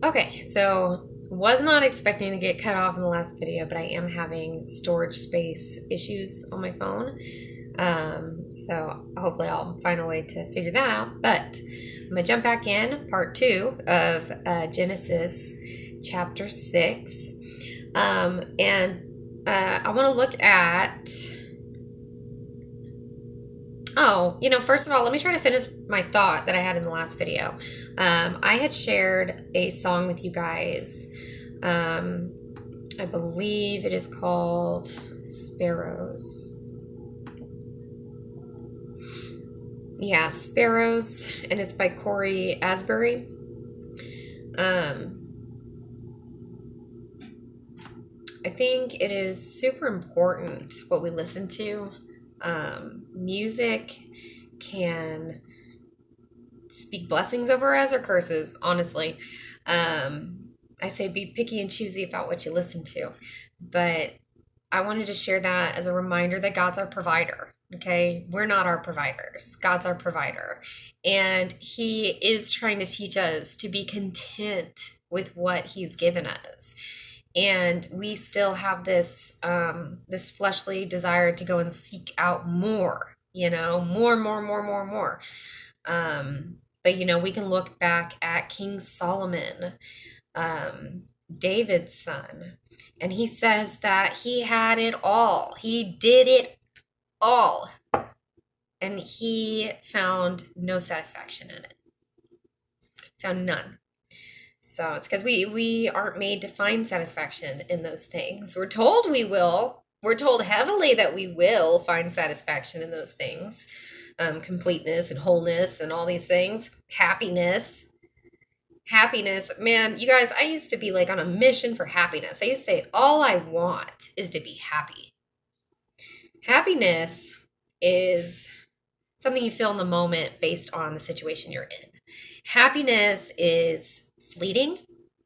Okay, so was not expecting to get cut off in the last video, but I am having storage space issues on my phone. So hopefully I'll find a way to figure that out. But I'm gonna jump back in part two of Genesis chapter 6. And I want to look at. Oh, first of all, let me try to finish my thought that I had in the last video. I had shared a song with you guys. Um, I believe it is called Sparrows. Yeah, Sparrows, and it's by Corey Asbury. Um, I think it is super important what we listen to. Music can speak blessings over us or curses, honestly. I say be picky and choosy about what you listen to. But I wanted to share that as a reminder that God's our provider. Okay, we're not our providers. God's our provider. And He is trying to teach us to be content with what He's given us. And we still have this fleshly desire to go and seek out more, more. But we can look back at King Solomon, David's son, and he says that he had it all. He did it all. And he found no satisfaction in it. Found none. So it's because we aren't made to find satisfaction in those things. We're told we will. We're told heavily that we will find satisfaction in those things. Completeness and wholeness and all these things. Happiness. Happiness. Man, you guys, I used to be like on a mission for happiness. I used to say, all I want is to be happy. Happiness is something you feel in the moment based on the situation you're in. Happiness is fleeting.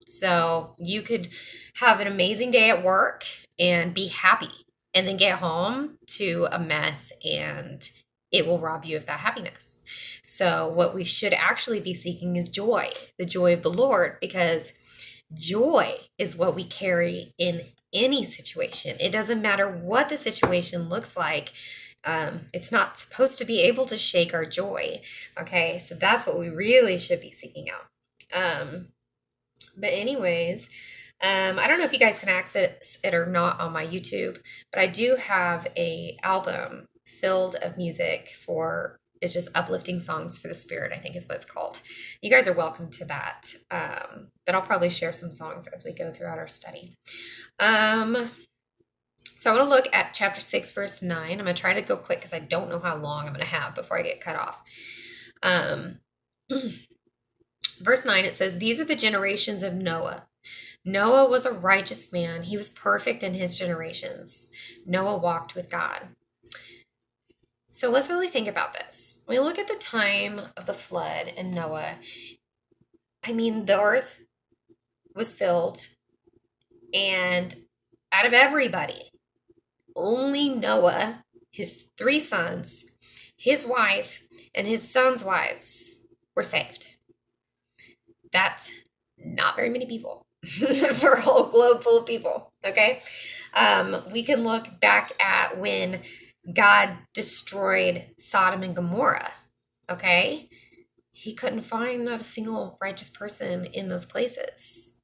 So you could have an amazing day at work and be happy and then get home to a mess and it will rob you of that happiness. So what we should actually be seeking is joy, the joy of the Lord, because joy is what we carry in any situation. It doesn't matter what the situation looks like. It's not supposed to be able to shake our joy. Okay, so that's what we really should be seeking out. But anyways, I don't know if you guys can access it or not on my YouTube, but I do have a album filled of music for it's just uplifting songs for the spirit, I think is what it's called. You guys are welcome to that. But I'll probably share some songs as we go throughout our study. So I want to look at chapter 6, verse 9. I'm going to try to go quick because I don't know how long I'm going to have before I get cut off. Verse 9, it says, "These are the generations of Noah. Noah was a righteous man. He was perfect in his generations. Noah walked with God." So let's really think about this. When we look at the time of the flood and Noah, the earth was filled, and out of everybody, only Noah, his 3 sons, his wife, and his sons' wives were saved. That's not very many people for a whole globe full of people, okay? We can look back at when God destroyed Sodom and Gomorrah, okay? He couldn't find not a single righteous person in those places.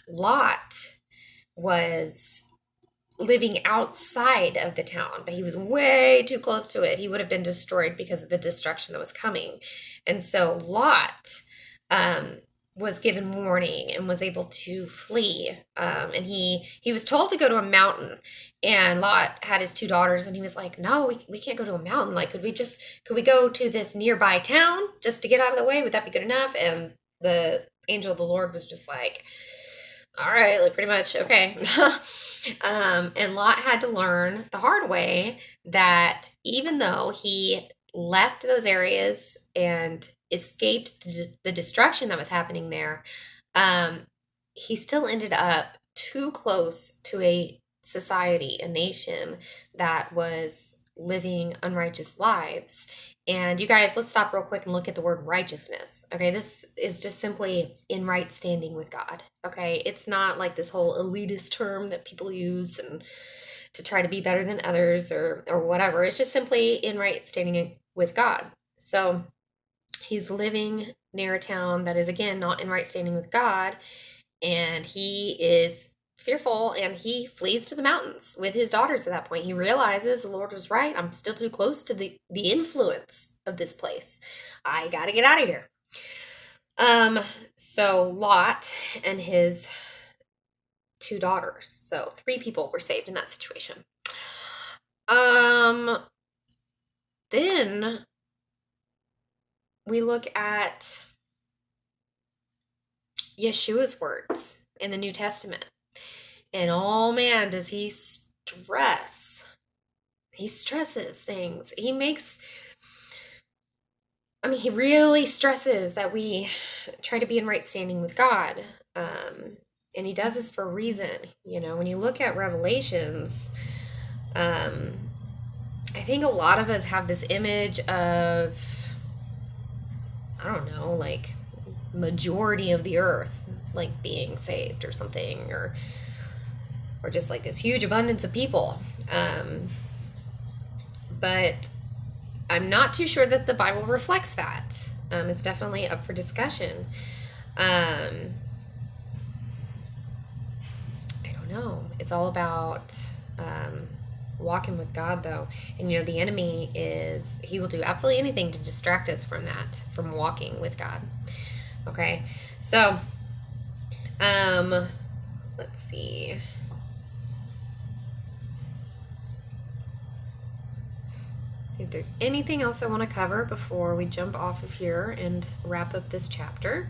Lot was living outside of the town, but he was way too close to it. He would have been destroyed because of the destruction that was coming. And so Lot was given warning and was able to flee. And he was told to go to a mountain. And Lot had his 2 daughters, and he was like, "No, we can't go to a mountain. Like, could we go to this nearby town just to get out of the way? Would that be good enough?" And the angel of the Lord was just like, "All right, like pretty much, okay." And Lot had to learn the hard way that even though he left those areas and escaped the destruction that was happening there, he still ended up too close to a society, a nation that was living unrighteous lives. And you guys, let's stop real quick and look at the word righteousness. Okay, this is just simply in right standing with God. Okay, it's not like this whole elitist term that people use and to try to be better than others or whatever. It's just simply in right standing with God. So he's living near a town that is, again, not in right standing with God, and he is fearful and he flees to the mountains with his daughters at that point. He realizes the Lord was right. I'm still too close to the influence of this place. I got to get out of here. So Lot and his two daughters. So 3 people were saved in that situation. Then we look at Yeshua's words in the New Testament. And oh man, does he stress. He stresses things. He really stresses that we try to be in right standing with God. And he does this for a reason. When you look at Revelations, I think a lot of us have this image of, I don't know, like majority of the earth, like being saved or something, or just like this huge abundance of people. But I'm not too sure that the Bible reflects that. It's definitely up for discussion. I don't know. It's all about walking with God, though. And, the enemy he will do absolutely anything to distract us from that, from walking with God. Okay? So, let's see. See if there's anything else I want to cover before we jump off of here and wrap up this chapter.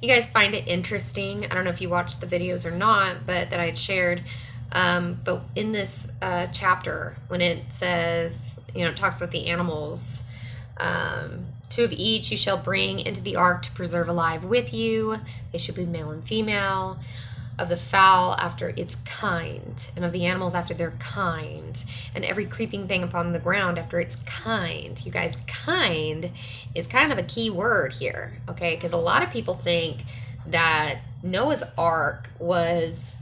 You guys find it interesting, I don't know if you watched the videos or not, but that I had shared, but in this chapter, when it says, it talks about the animals, 2 of each you shall bring into the ark to preserve alive with you. They should be male and female. Of the fowl after its kind, and of the animals after their kind, and every creeping thing upon the ground after its kind. You guys, kind is kind of a key word here, okay? Because a lot of people think that Noah's Ark was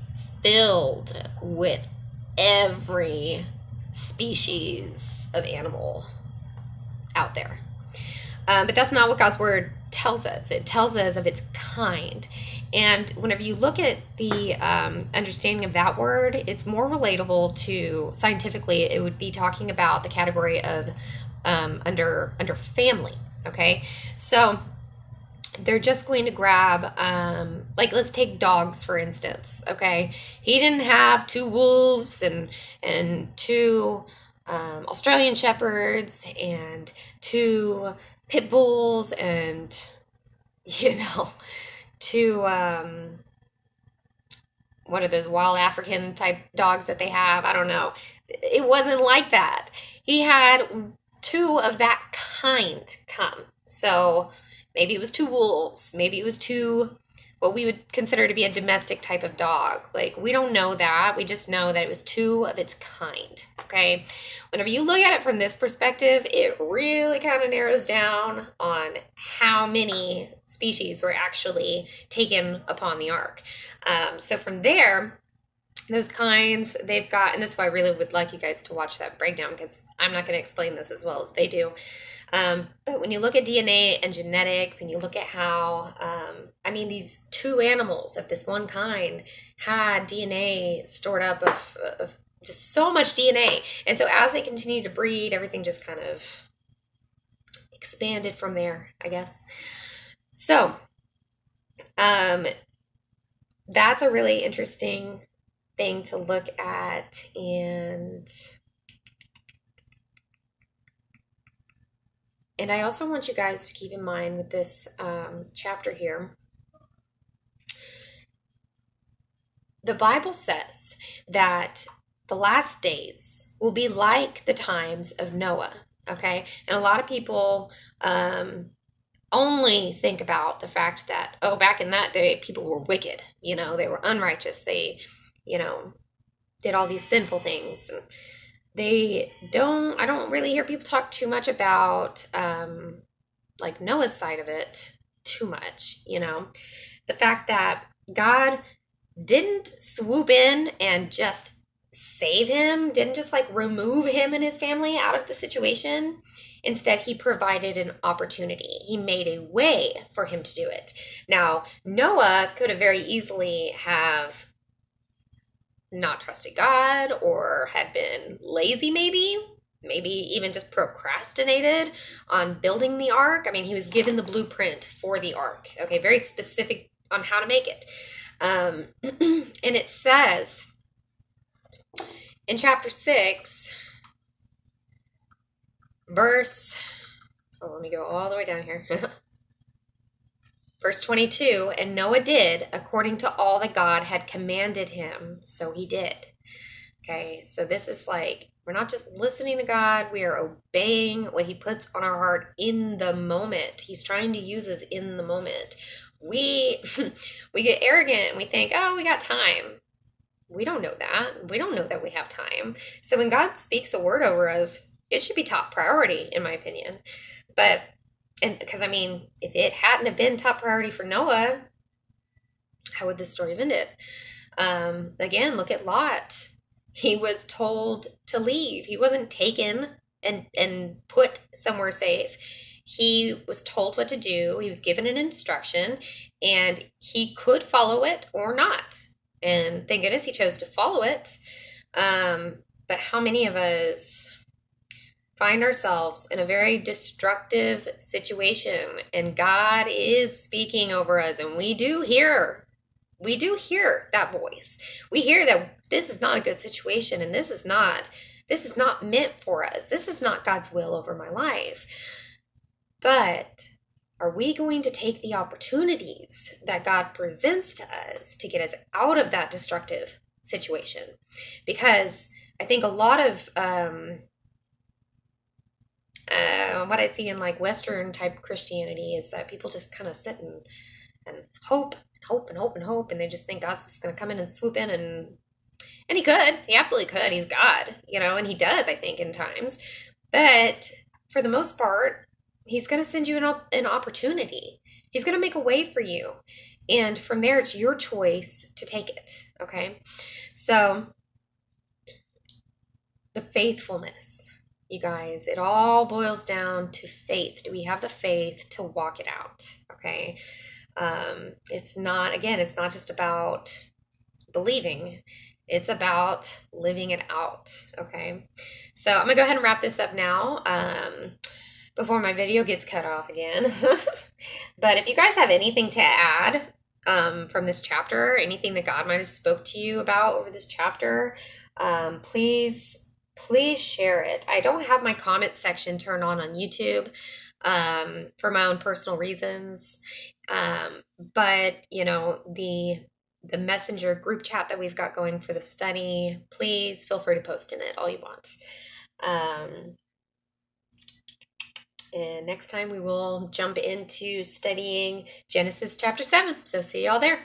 filled with every species of animal out there. But that's not what God's word tells us. It tells us of its kind. And whenever you look at the understanding of that word, it's more relatable to, scientifically, it would be talking about the category of under family, okay? So they're just going to grab, like, let's take dogs, for instance, okay? He didn't have 2 wolves and 2 Australian shepherds and 2 pit bulls and, 2 what are those wild African type dogs that they have? I don't know. It wasn't like that. He had 2 of that kind come. So maybe it was 2 wolves. Maybe it was 2 what we would consider to be a domestic type of dog. Like, we don't know that. We just know that it was 2 of its kind. Okay? Whenever you look at it from this perspective, it really kind of narrows down on how many species were actually taken upon the ark. So from there, those kinds, they've got, and that's why I really would like you guys to watch that breakdown, because I'm not going to explain this as well as they do. But when you look at DNA and genetics, and you look at how, these 2 animals of this one kind had DNA stored up of just so much DNA. And so as they continue to breed, everything just kind of expanded from there, I guess. So, that's a really interesting thing to look at. And I also want you guys to keep in mind with this chapter here, the Bible says that the last days will be like the times of Noah, okay? And a lot of people only think about the fact that, back in that day, people were wicked, they were unrighteous, they, did all these sinful things. I don't really hear people talk too much about like Noah's side of it too much, you know. The fact that God didn't swoop in and just save him, didn't just like remove him and his family out of the situation. Instead, he provided an opportunity. He made a way for him to do it. Now, Noah could have very easily have not trusted God or had been lazy, maybe even just procrastinated on building the ark. I mean, he was given the blueprint for the ark, okay, very specific on how to make it. And it says in chapter 6, verse, let me go all the way down here. Verse 22, and Noah did according to all that God had commanded him, so he did. Okay, so this is like, we're not just listening to God, we are obeying what he puts on our heart in the moment. He's trying to use us in the moment. We we get arrogant and we think, oh, we got time. We don't know that. We don't know that we have time. So when God speaks a word over us, it should be top priority, in my opinion. But, and because I mean, if it hadn't have been top priority for Noah, how would this story have ended? Again, look at Lot. He was told to leave. He wasn't taken and put somewhere safe. He was told what to do. He was given an instruction, and he could follow it or not. And thank goodness he chose to follow it. But how many of us find ourselves in a very destructive situation, and God is speaking over us, and we do hear that voice. We hear that this is not a good situation, and this is not meant for us. This is not God's will over my life. But are we going to take the opportunities that God presents to us to get us out of that destructive situation? Because I think a lot of what I see in like Western type Christianity is that people just kind of sit and hope and hope, and they just think God's just going to come in and swoop in, and he absolutely could. He's God, and he does, I think, in times. But for the most part, he's going to send you an opportunity. He's going to make a way for you. And from there, it's your choice to take it, okay? So the faithfulness, you guys, it all boils down to faith. Do we have the faith to walk it out, okay? It's not just about believing. It's about living it out, okay? So I'm going to go ahead and wrap this up now before my video gets cut off again. But if you guys have anything to add from this chapter, anything that God might have spoke to you about over this chapter, please share it. I don't have my comment section turned on YouTube for my own personal reasons. But the messenger group chat that we've got going for the study, please feel free to post in it all you want. And next time we will jump into studying Genesis chapter 7. So see y'all there.